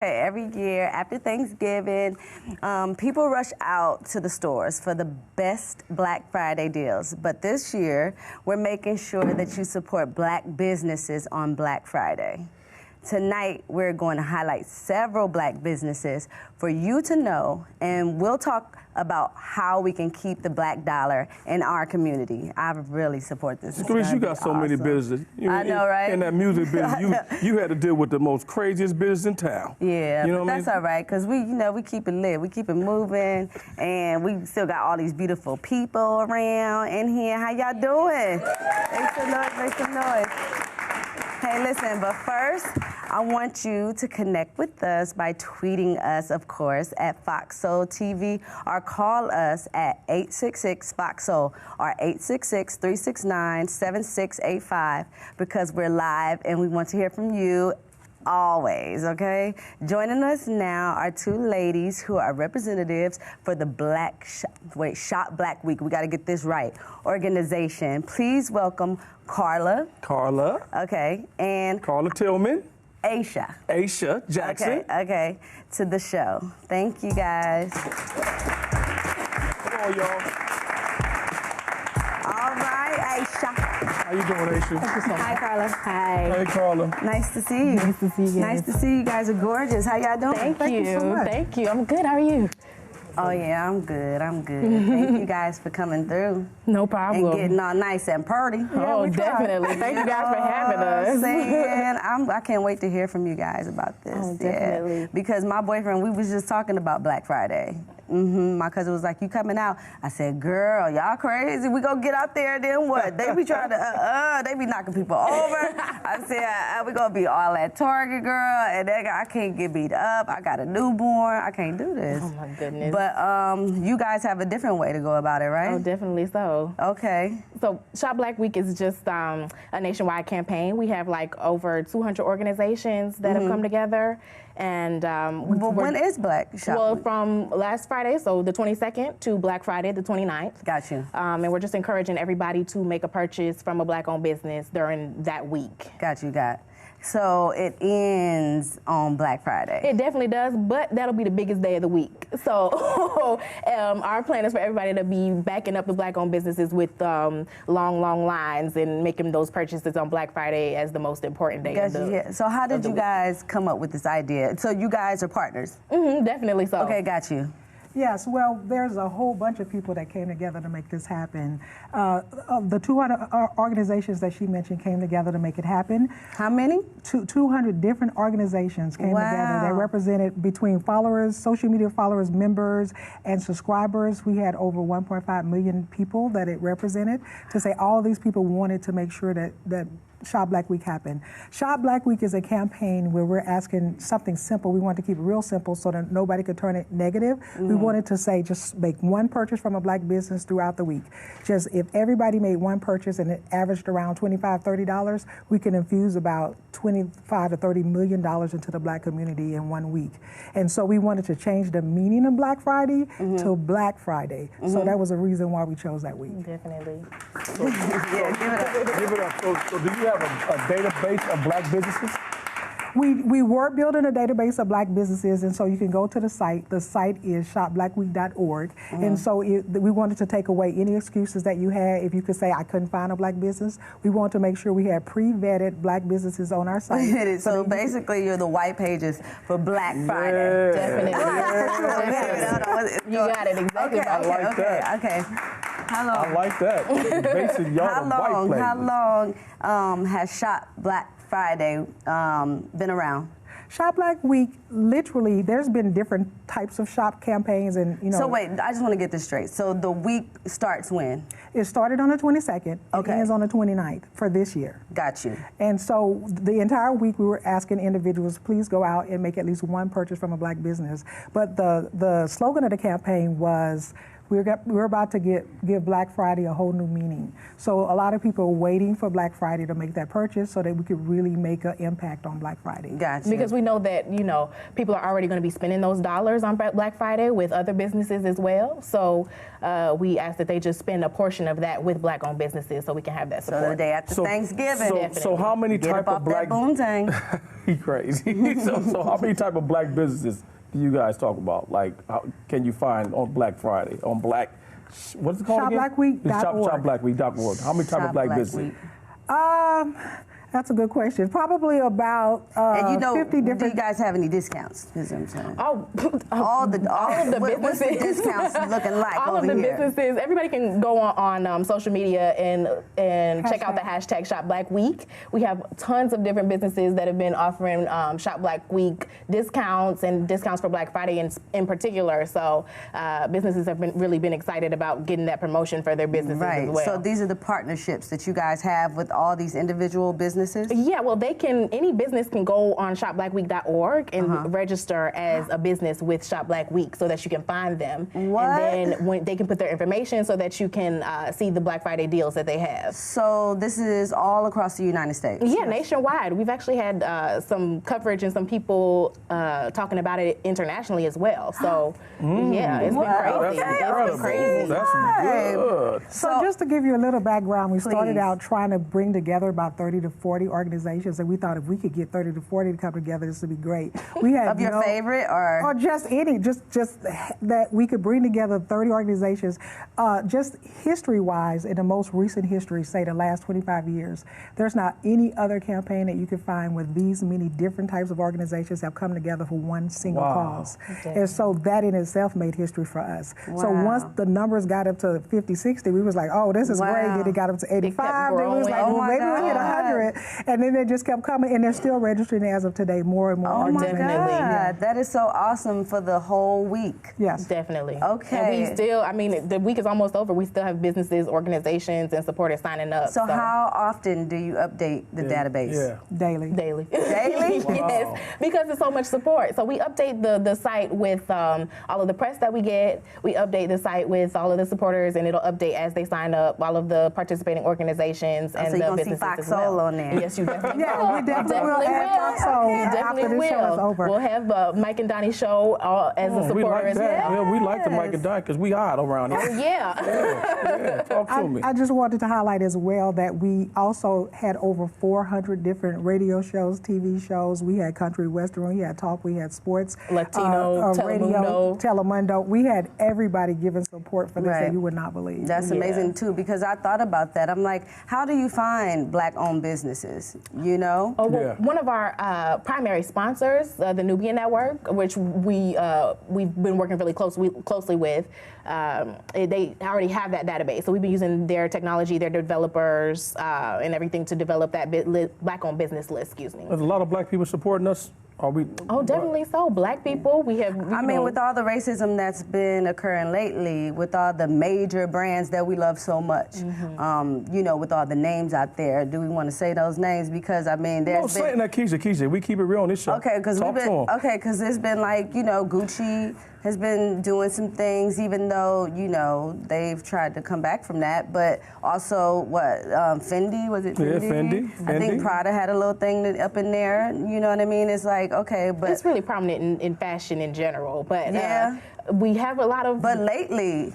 Every year after Thanksgiving, people rush out to the stores for the best Black Friday deals. But this year, we're making sure that you support Black businesses on Black Friday. Tonight, we're going to highlight several Black businesses for you to know, and we'll talk about how we can keep the Black dollar in our community. I really support this. Chris, you got so many businesses. I know, right? In that music business, you had to deal with the most craziest business in town. Yeah, you know but that's all right, because we keep it lit, we keep it moving, and we still got all these beautiful people around in here. How y'all doing? Make some noise, make some noise. Hey, listen, but first, I want you to connect with us by tweeting us, of course, at Fox Soul TV, or call us at 866-FOX-SOUL or 866-369-7685, because we're live and we want to hear from you always, okay? Joining us now are two ladies who are representatives for the Shop Black Week. We got to get this right. Organization. Please welcome Carla. Carla. Okay, and Carla Tillman. Aisha. Aisha Jackson. Okay, to the show. Thank you, guys. Come on, y'all. All right, Aisha. How you doing, Aisha? Hi, Carla. Hi. Hey, Carla. Nice to see you. Nice to see you guys. Nice to see you guys are gorgeous. How y'all doing? Thank you so much. Thank you. I'm good. How are you? Oh, yeah, I'm good. I'm good. Thank you guys for coming through. No problem. And getting all nice and pretty. Oh, definitely. Thank you guys for having us. I can't wait to hear from you guys about this. Oh, definitely. Yeah. Because my boyfriend, we was just talking about Black Friday. My cousin was like, you coming out? I said, girl, y'all crazy. We gonna get out there, then what? They be trying to, they be knocking people over. I said, we gonna be all at Target, girl, and I can't get beat up. I got a newborn. I can't do this. Oh, my goodness. But you guys have a different way to go about it, right? Oh, definitely so. Okay. So Shop Black Week is just a nationwide campaign. We have like over 200 organizations that have come together. And well, when is Black Shop Well, Week? from last Friday, so the 22nd, to Black Friday, the 29th. Got you. And we're just encouraging everybody to make a purchase from a Black-owned business during that week. Got you, So it ends on Black Friday. It definitely does, but that'll be the biggest day of the week. So our plan is for everybody to be backing up the Black-owned businesses with long lines and making those purchases on Black Friday as the most important day of the week. Yeah. So how did you guys come up with this idea? So you guys are partners? Definitely so. Okay, got you. Yes, well, there's a whole bunch of people that came together to make this happen. The 200 organizations that she mentioned came together to make it happen. How many? 200 different organizations came together that represented between followers, social media followers, members, and subscribers. We had over 1.5 million people that it represented, to say all of these people wanted to make sure that Shop Black Week happened. Shop Black Week is a campaign where we're asking something simple. We wanted to keep it real simple so that nobody could turn it negative. We wanted to say just make one purchase from a Black business throughout the week. Just if everybody made one purchase and it averaged around $25, $30, we can infuse about $25 to $30 million into the Black community in 1 week. And so we wanted to change the meaning of Black Friday to Black Friday. So that was a reason why we chose that week. Definitely. Yeah, give it up. Give it up. So do you have a database of Black businesses? We were building a database of Black businesses, and so you can go to the site. The site is shopblackweek.org. And so we wanted to take away any excuses that you had. If you could say, I couldn't find a Black business, we want to make sure we had pre-vetted Black businesses on our site. So basically, you're the white pages for Black Friday. Definitely. You got it exactly. I like that. Okay. How long? I like that. Basically, y'all the white players. How long has Shop Black Friday been around? Shop Black Week, literally, there's been different types of shop campaigns, and So wait, I just want to get this straight. So the week starts when? It started on the 22nd. Okay. It ends on the 29th for this year. Got you. And so the entire week we were asking individuals, please go out and make at least one purchase from a Black business. But the slogan of the campaign was we're about to give Black Friday a whole new meaning. So a lot of people are waiting for Black Friday to make that purchase so that we could really make an impact on Black Friday. Gotcha. Because we know that, people are already going to be spending those dollars on Black Friday with other businesses as well. So we ask that they just spend a portion of that with Black-owned businesses so we can have that support. So the day after Thanksgiving. So how many Get type up of off Black? that boontang. He crazy. so how many type of Black businesses do you guys talk about? Like, how can you find on Black Friday, on Black, what's it called again? ShopBlackWeek.org. How many type of Black businesses? That's a good question. Probably about and 50 different. Do you guys have any discounts? Is what I'm saying. All of the businesses. What's the discounts looking like all over of the here? businesses. Everybody can go on social media and check out the hashtag Shop Black Week. We have tons of different businesses that have been offering Shop Black Week discounts and discounts for Black Friday in particular. So businesses have really been excited about getting that promotion for their businesses as well. So these are the partnerships that you guys have with all these individual businesses? Yeah, well, any business can go on shopblackweek.org and register as a business with Shop Black Week so that you can find them. What? And then when they can put their information so that you can see the Black Friday deals that they have. So this is all across the United States? Yeah, nationwide. We've actually had some coverage and some people talking about it internationally as well. So, yeah, it's been crazy. It's been crazy. That's good. So just to give you a little background, we started out trying to bring together about 30 to 40 organizations, and we thought if we could get 30 to 40 to come together, this would be great. We had of your favorite or just any, just that we could bring together 30 organizations. Just history-wise, in the most recent history, say the last 25 years, there's not any other campaign that you could find where these many different types of organizations have come together for one single cause. And so that in itself made history for us. So once the numbers got up to 50, 60, we was like, oh, this is great. Then it got up to 85. Then we was like, well, maybe we'll hit 100. And then they just kept coming, and they're still registering as of today, more and more. Oh my God, that is so awesome for the whole week. Yes. Definitely. Okay. And we still, the week is almost over. We still have businesses, organizations, and supporters signing up. So how often do you update the database? Yeah. Daily. Daily. Daily? Yes, because there's so much support. So we update the site with all of the press that we get. We update the site with all of the supporters, and it'll update as they sign up, all of the participating organizations and the businesses see Fox as well. Soul on there. Yes, you definitely Yeah, we definitely will add Fox Soul after this show is over. We'll have Mike and Donny show as a supporter We like as that. well. Yeah, we like the Mike and Donny because we hot around here. Yeah. Talk to me. I just wanted to highlight as well that we also had over 400 different radio shows, TV shows. We had country western, we had talk, we had sports, Latino, radio, Telemundo. We had everybody giving support for this that you would not believe. That's amazing too, because I thought about that. I'm like, how do you find Black-owned businesses? You know? Oh, well, one of our primary sponsors, the Nubian Network, which we've been working really closely with, they already have that database. So we've been using their technology, their developers, and everything to develop that Black-owned business list. Excuse me. There's a lot of Black people supporting us. Oh, definitely so. Black people, we have. I mean, with all the racism that's been occurring lately, with all the major brands that we love so much, with all the names out there, do we want to say those names? Because I mean, there's been. Say that, Keyshia. We keep it real on this show. Okay, because there's been like Gucci has been doing some things, even though they've tried to come back from that. But also, Fendi, was it Fendi? Yeah, Fendi. I think Prada had a little thing up in there. You know what I mean? It's like, okay, but it's really prominent in fashion in general. But we have a lot of. But lately.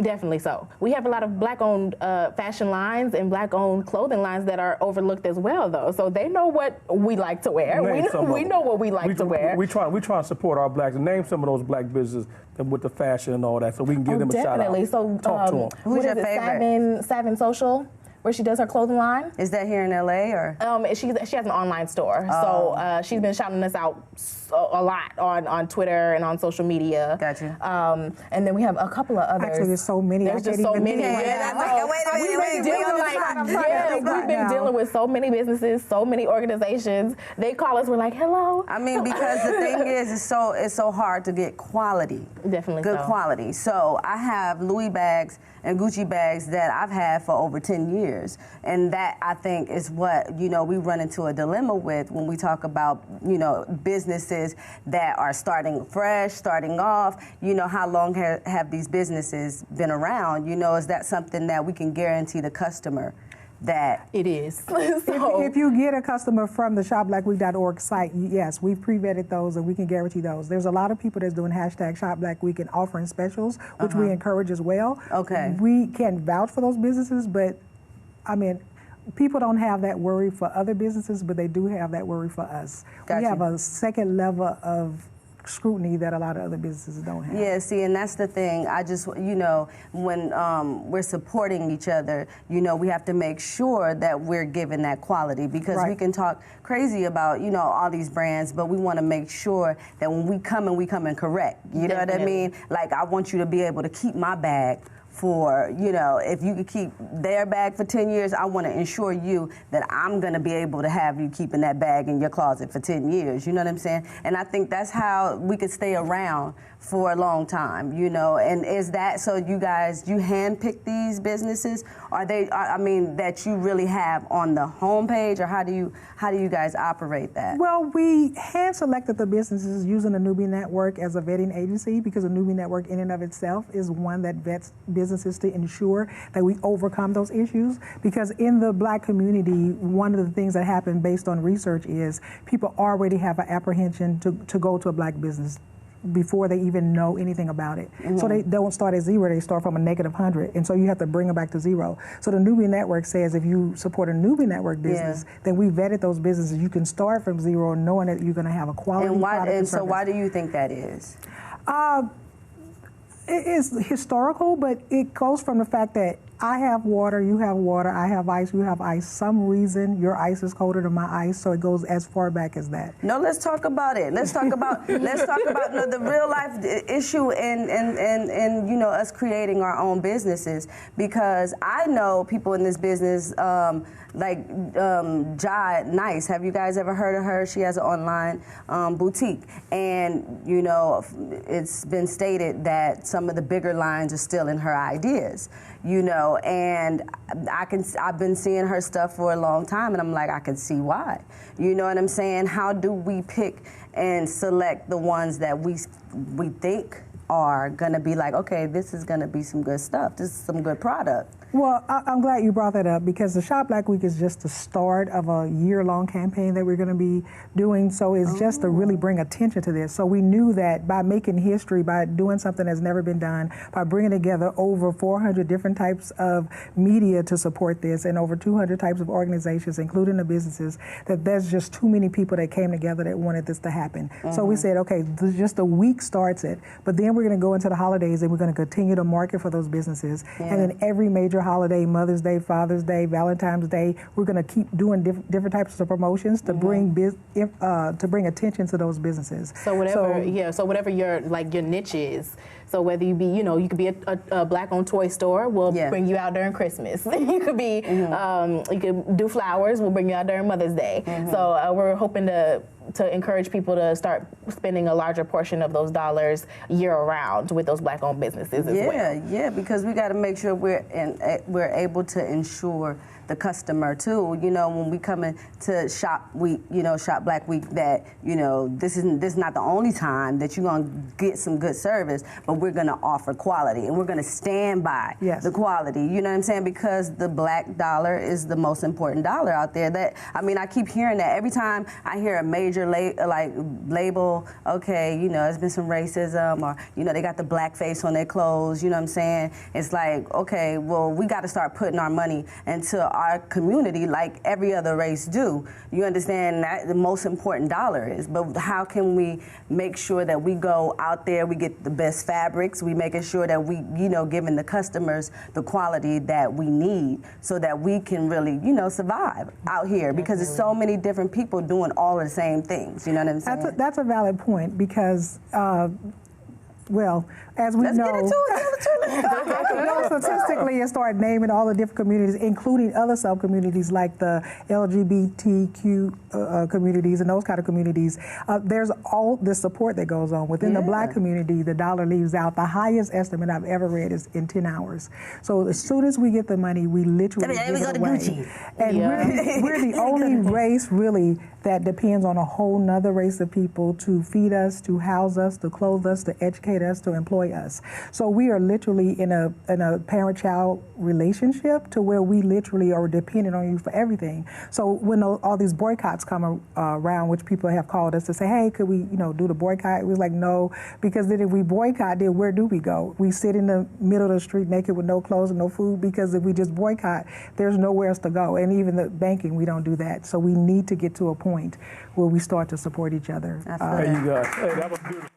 Definitely so. We have a lot of Black-owned fashion lines and Black-owned clothing lines that are overlooked as well, though. So they know what we like to wear. We know what we like to wear. We try to support our Blacks and name some of those Black businesses with the fashion and all that, so we can give them a shout out. Definitely. So talk to them. Who's your favorite? Savin Social, where she does her clothing line. Is that here in LA or? She has an online store, so she's been shouting us out a lot on Twitter and on social media. Gotcha. And then we have a couple of others. Actually, there's so many. There's just so many. We've been dealing with so many businesses, so many organizations. They call us. We're like, hello. I mean, because the thing is, it's so hard to get quality. Definitely good quality. So I have Louis bags and Gucci bags that I've had for over 10 years. years. And that, I think, is what, we run into a dilemma with when we talk about, businesses that are starting fresh, starting off. How long have these businesses been around? Is that something that we can guarantee the customer that it is? If you get a customer from the shopblackweek.org site, yes, we've pre-vetted those and we can guarantee those. There's a lot of people that's doing hashtag #ShopBlackWeek and offering specials, which we encourage as well. Okay. We can vouch for those businesses, but I mean, people don't have that worry for other businesses, but they do have that worry for us. Gotcha. We have a second level of scrutiny that a lot of other businesses don't have. Yeah, see, and that's the thing. I just, when we're supporting each other, we have to make sure that we're giving that quality, because we can talk crazy about, all these brands, but we want to make sure that when we come in correct. You know what I mean? Like, I want you to be able to keep my bag for, if you could keep their bag for 10 years, I want to ensure you that I'm going to be able to have you keeping that bag in your closet for 10 years. You know what I'm saying? And I think that's how we could stay around for a long time, and is that so you guys, you handpick these businesses? Are they, that you really have on the homepage, or how do you guys operate that? Well, we hand selected the businesses using the Newbie Network as a vetting agency, because the Newbie Network in and of itself is one that vets businesses to ensure that we overcome those issues. Because in the Black community, one of the things that happened based on research is people already have an apprehension to go to a Black business before they even know anything about it. So they don't start at zero, they start from a -100, and so you have to bring them back to zero. So the Newbie Network says if you support a Newbie Network business, then we vetted those businesses. You can start from zero knowing that you're going to have a quality product and so service. why do you think that is? It is historical, but it goes from the fact that I have water, you have water, I have ice, you have ice. Some reason your ice is colder than my ice, so it goes as far back as that. No, let's talk about it. Let's talk about the real life issue and us creating our own businesses, because I know people in this business like Jai Nice. Have you guys ever heard of her? She has an online boutique, and it's been stated that some of the bigger lines are still in her ideas. And I've been seeing her stuff for a long time, and I'm like, I can see why. You know what I'm saying? How do we pick and select the ones that we think are gonna be like, okay, this is gonna be some good stuff. This is some good product. Well, I'm glad you brought that up, because the Shop Black Week is just the start of a year-long campaign that we're going to be doing. So it's just to really bring attention to this. So we knew that by making history, by doing something that's never been done, by bringing together over 400 different types of media to support this, and over 200 types of organizations, including the businesses, that there's just too many people that came together that wanted this to happen. So we said, okay, just a week starts it, but then we're going to go into the holidays and we're going to continue to market for those businesses. And then every major holiday, Mother's Day, Father's Day, Valentine's Day, we're going to keep doing different types of promotions to bring attention to those businesses. So whatever your niche is. So whether you be, you could be a Black-owned toy store, we'll bring you out during Christmas. You could be, you could do flowers, we'll bring you out during Mother's Day. So we're hoping to encourage people to start spending a larger portion of those dollars year-round with those Black-owned businesses as well. Yeah, because we got to make sure we're able to ensure the customer too. When we come in to Shop Week, Shop Black Week, that this is not the only time that you're gonna get some good service, but we're gonna offer quality, and we're gonna stand by the quality. You know what I'm saying? Because the Black dollar is the most important dollar out there. I keep hearing that every time I hear a major label. Okay, there's been some racism, or they got the black face on their clothes. You know what I'm saying? It's like, okay, well, we got to start putting our money into our community like every other race do. You understand that the most important dollar is, but how can we make sure that we go out there, we get the best fabrics, we making sure that we, giving the customers the quality that we need so that we can really, survive out here, because there's so many different people doing all of the same things. You know what I'm saying? That's a valid point, because well, as we Let's know, get into it. as we know statistically and start naming all the different communities, including other sub-communities like the LGBTQ communities and those kind of communities, there's all this support that goes on. Within the Black community, the dollar leaves out. The highest estimate I've ever read is in 10 hours. So as soon as we get the money, we literally give it away. And we're the only race really that depends on a whole nother race of people to feed us, to house us, to clothe us, to educate us, to employ us. So we are literally in a parent-child relationship to where we literally are dependent on you for everything. So when all these boycotts come around, which people have called us to say, hey, could we, do the boycott? We was like, no, because then if we boycott, then where do we go? We sit in the middle of the street naked with no clothes and no food, because if we just boycott, there's nowhere else to go. And even the banking, we don't do that. So we need to get to a point where we start to support each other. There you go. Hey, that was beautiful.